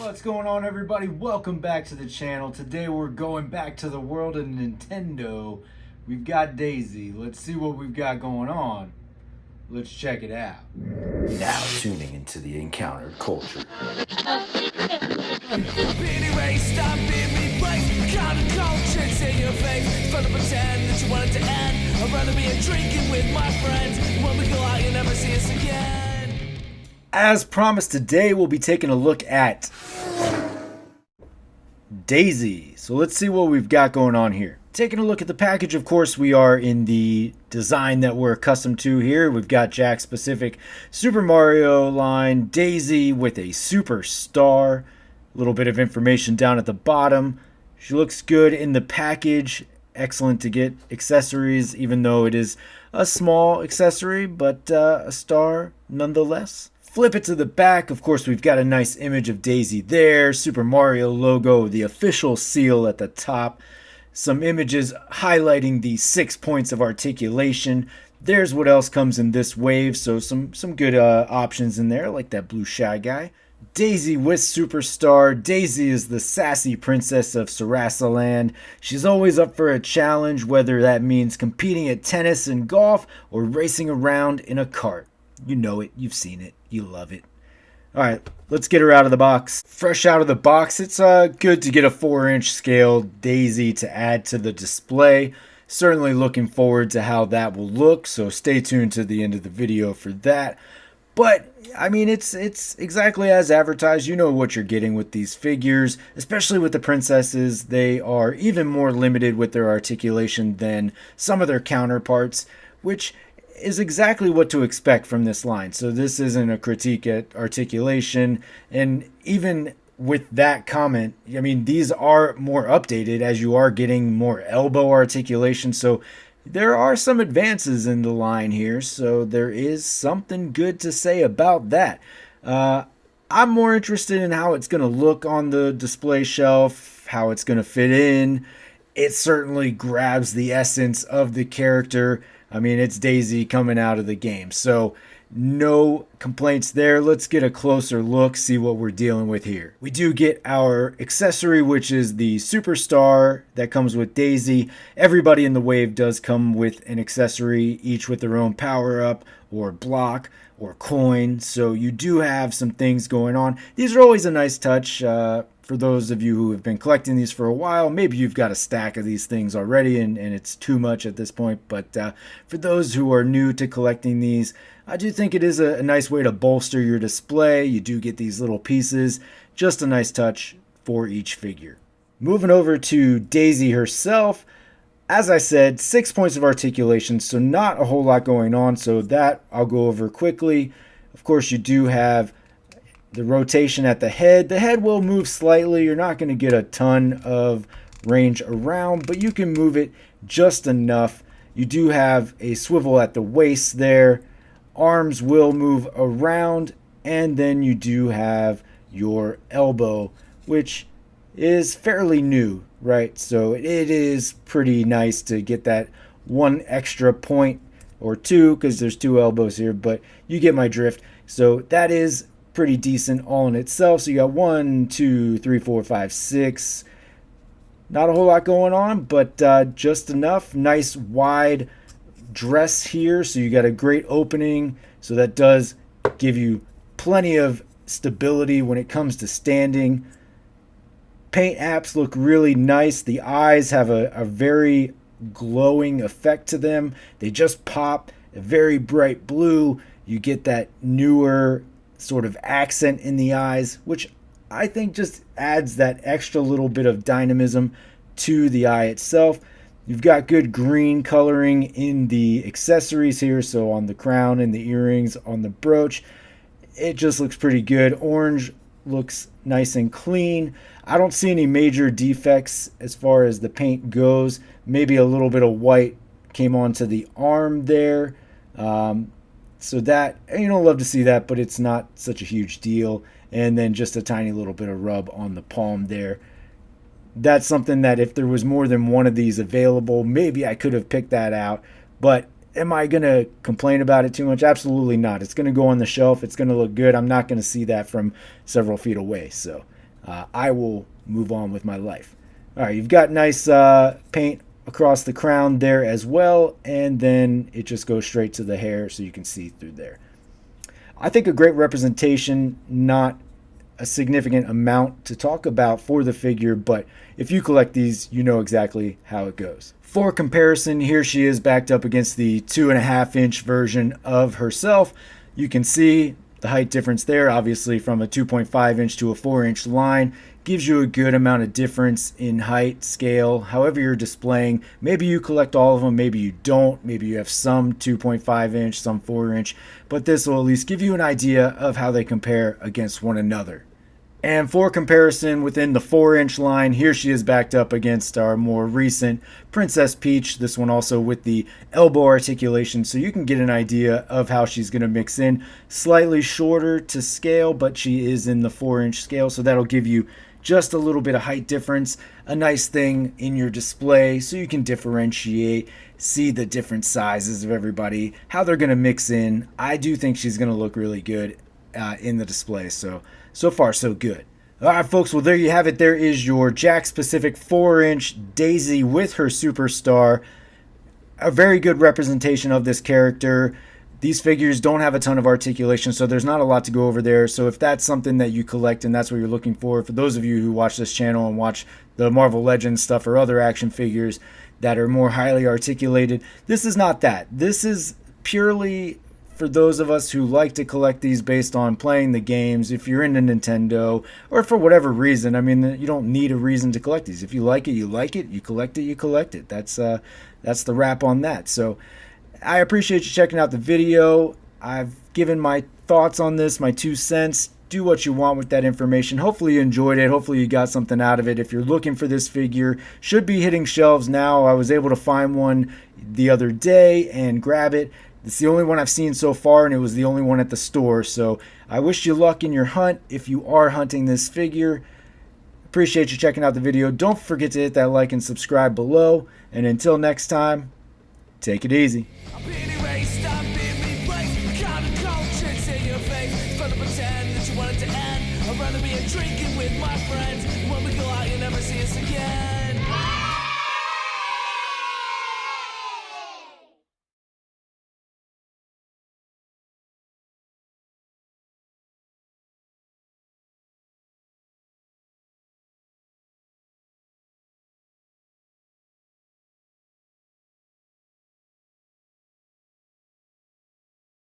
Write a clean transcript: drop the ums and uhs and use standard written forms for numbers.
What's going on, everybody? Welcome back to the channel. Today we're going back to the world of Nintendo. We've got Daisy. Let's see what we've got going on. Let's check it out. Now tuning into the encountered culture. As promised, today we'll be taking a look at Daisy. So let's see what we've got going on here. Taking a look at the package, of course, we are in the design that we're accustomed to here. We've got Jakks Pacific Super Mario line, Daisy with a superstar. A little bit of information down at the bottom. She looks good in the package. Excellent to get accessories, even though it is a small accessory, but a star nonetheless. Flip it to the back. Of course, we've got a nice image of Daisy there. Super Mario logo, the official seal at the top. Some images highlighting the 6 points of articulation. There's what else comes in this wave. So some good options in there, like that blue shy guy. Daisy with Superstar. Daisy is the sassy princess of Sarasaland. She's always up for a challenge, whether that means competing at tennis and golf or racing around in a cart. You know it. You've seen it. You love it. All right, let's get her out of the box. Fresh out of the box, it's good to get a 4-inch scale Daisy to add to the display. Certainly looking forward to how that will look, so stay tuned to the end of the video for that. But, I mean, it's exactly as advertised. You know what you're getting with these figures, especially with the princesses. They are even more limited with their articulation than some of their counterparts, which is exactly what to expect from this line. So this isn't a critique at articulation, and even with that comment, I mean, these are more updated as you are getting more elbow articulation, so there are some advances in the line here, so there is something good to say about that. I'm more interested in how it's going to look on the display shelf, how it's going to fit in. It certainly grabs the essence of the character. I mean, it's Daisy coming out of the game, so no complaints there. Let's get a closer look, see what we're dealing with here. We do get our accessory, which is the Superstar that comes with Daisy. Everybody in the wave does come with an accessory, each with their own power-up or block or coin, so you do have some things going on. These are always a nice touch. For those of you who have been collecting these for a while, maybe you've got a stack of these things already and it's too much at this point. But for those who are new to collecting these, I do think it is a nice way to bolster your display. You do get these little pieces. Just a nice touch for each figure. Moving over to Daisy herself. As I said, 6 points of articulation, so not a whole lot going on. So that I'll go over quickly. Of course, you do have the rotation at the head. The head will move slightly. You're not going to get a ton of range around, but you can move it just enough. You do have a swivel at the waist there. Arms will move around, and then you do have your elbow, which is fairly new, right? So it is pretty nice to get that one extra point or two, because there's 2 elbows here, but you get my drift. So that is pretty decent all in itself. So you got 1, 2, 3, 4, 5, 6. Not a whole lot going on, but just enough. Nice wide dress here, so you got a great opening, so that does give you plenty of stability when it comes to standing. Paint apps look really nice. The eyes have a very glowing effect to them. They just pop a very bright blue. You get that newer sort of accent in the eyes, which I think just adds that extra little bit of dynamism to the eye itself. You've got good green coloring in the accessories here, so on the crown and the earrings, on the brooch. It just looks pretty good. Orange looks nice and clean. I don't see any major defects as far as the paint goes. Maybe a little bit of white came onto the arm there. So that, you don't love to see that, but it's not such a huge deal. And then just a tiny little bit of rub on the palm there. That's something that if there was more than one of these available, maybe I could have picked that out. But am I going to complain about it too much? Absolutely not. It's going to go on the shelf. It's going to look good. I'm not going to see that from several feet away. So I will move on with my life. All right, you've got nice paint across the crown there as well, and then it just goes straight to the hair so you can see through there. I think a great representation, not a significant amount to talk about for the figure, but if you collect these, you know exactly how it goes. For comparison, here she is backed up against the 2.5-inch version of herself. You can see the height difference there, obviously from a 2.5 inch to a 4-inch line. Gives you a good amount of difference in height, scale, however you're displaying. Maybe you collect all of them, maybe you don't. Maybe you have some 2.5 inch, some 4-inch, but this will at least give you an idea of how they compare against one another. And for comparison, within the 4-inch line, here she is backed up against our more recent Princess Peach. This one also with the elbow articulation, so you can get an idea of how she's going to mix in. Slightly shorter to scale, but she is in the 4-inch scale, so that'll give you just a little bit of height difference. A nice thing in your display so you can differentiate, see the different sizes of everybody, how they're going to mix in. I do think she's going to look really good in the display, so far so good. All right, folks, well, there you have it. There is your Jakks Pacific 4-inch Daisy with her superstar. A very good representation of this character. These figures don't have a ton of articulation, so there's not a lot to go over there. So if that's something that you collect and that's what you're looking for those of you who watch this channel and watch the Marvel Legends stuff or other action figures that are more highly articulated, this is not that. This is purely for those of us who like to collect these based on playing the games. If you're into Nintendo or for whatever reason, I mean, you don't need a reason to collect these. If you like it, you like it. You collect it, you collect it. That's the wrap on that. So I appreciate you checking out the video. I've given my thoughts on this, my 2 cents. Do what you want with that information. Hopefully you enjoyed it. Hopefully you got something out of it. If you're looking for this figure, should be hitting shelves now. I was able to find one the other day and grab it. It's the only one I've seen so far, and it was the only one at the store. So I wish you luck in your hunt if you are hunting this figure. Appreciate you checking out the video. Don't forget to hit that like and subscribe below. And until next time, take it easy. I'm being erased, I'm being replaced. Counter-culture's in your face. It's fun to pretend that you want it to end. I'd rather be a drinking with my friends. When we go out, you'll never see us again.